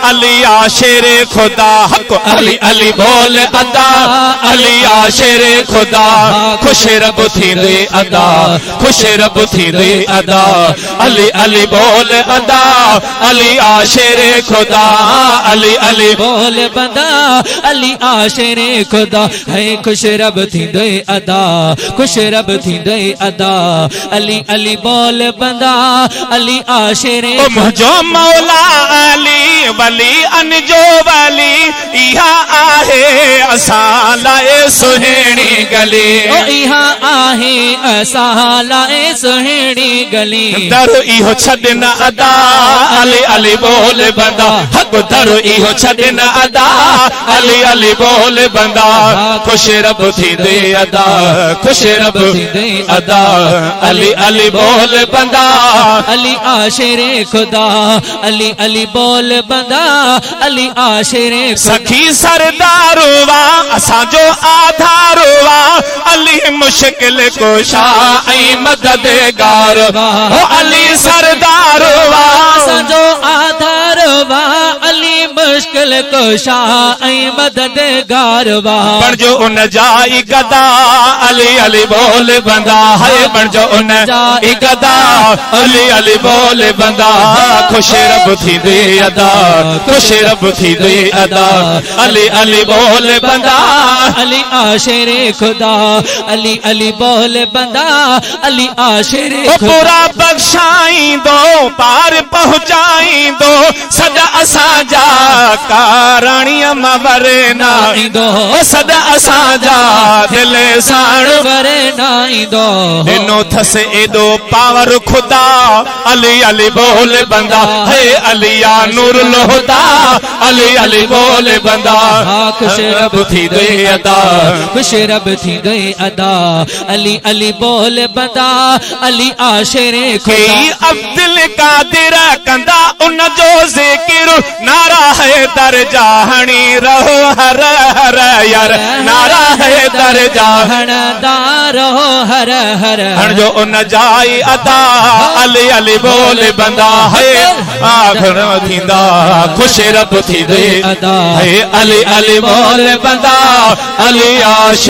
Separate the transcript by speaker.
Speaker 1: अली आशिर खुदा हक अली अली बोल अदा अली आशिर खुदा खुश रब थी दे अदा खुश रब थी दे अदा अली अली बोल अदा अली आशिर खुदा अली अली
Speaker 2: बोल बंदा अली आशिर खुदा है खुश रब थी दे अदा खुश रब थी दे अदा अली अली बोल बंदा अली आशिर
Speaker 1: मुझो मौला अली वली अनजो वली इहा आहे असां लाए सुहिणी गली
Speaker 2: इहा आहे असां लाए सुहिणी गली
Speaker 1: दर इहो छॾन अदा अली अली बोल बंदा हक दर इहो छॾन अदा अली अली बोल बंदा खुश रब थी दे अदा खुश रब थी दे अदा अली अली बोल बंदा
Speaker 2: अली आशिर खुदा अली अली बोल बंदा अली आशिर
Speaker 1: सखी सरदारुवा असांजो आधारुवा अली मुश्किल कुशा ऐं मददगार ओ अली सरदारुवा
Speaker 2: असांजो आधारुवा अली मुश्किल कुशा ऐं मददगार
Speaker 1: बणजो उन जाई गदा अली अली बोल बंदा है बणजो उन जाई गदा अली अली बोल बंदा खुश रब थी दे अदा खुश रब थी दे अदा अली अली बोल बंदा
Speaker 2: अली आशिर खुदा अली अली बोल बंदा अली आशिर
Speaker 1: पूरा बख्शाई दो पार पहुंचाई दो सदा असांजा कारणिया मवरे नाई दो सदा असांजा दिल साण
Speaker 2: वरे नाई दो
Speaker 1: दिनो थस एदो पावर खुदा अली अली बोल बंदा है अलिया नूर लोहदा अली अली बोल बंदा
Speaker 2: खुश रब
Speaker 1: थी दे अदा
Speaker 2: खुश रब थी दे अदा अली अली बोल बंदा अली आशिर खुदा
Speaker 1: अब्दुल कादिर कंदा उन जो जिक्र नारा है दरजा हणी रहो हर हर यार नारा है दरजा
Speaker 2: हणदार हो हर हर
Speaker 1: हण जो उन जाई अदा अली अली बोल बंदा है आखिर थींदा खुश रब थी दे
Speaker 2: अदा
Speaker 1: है अली अली बोल बंदा अली आश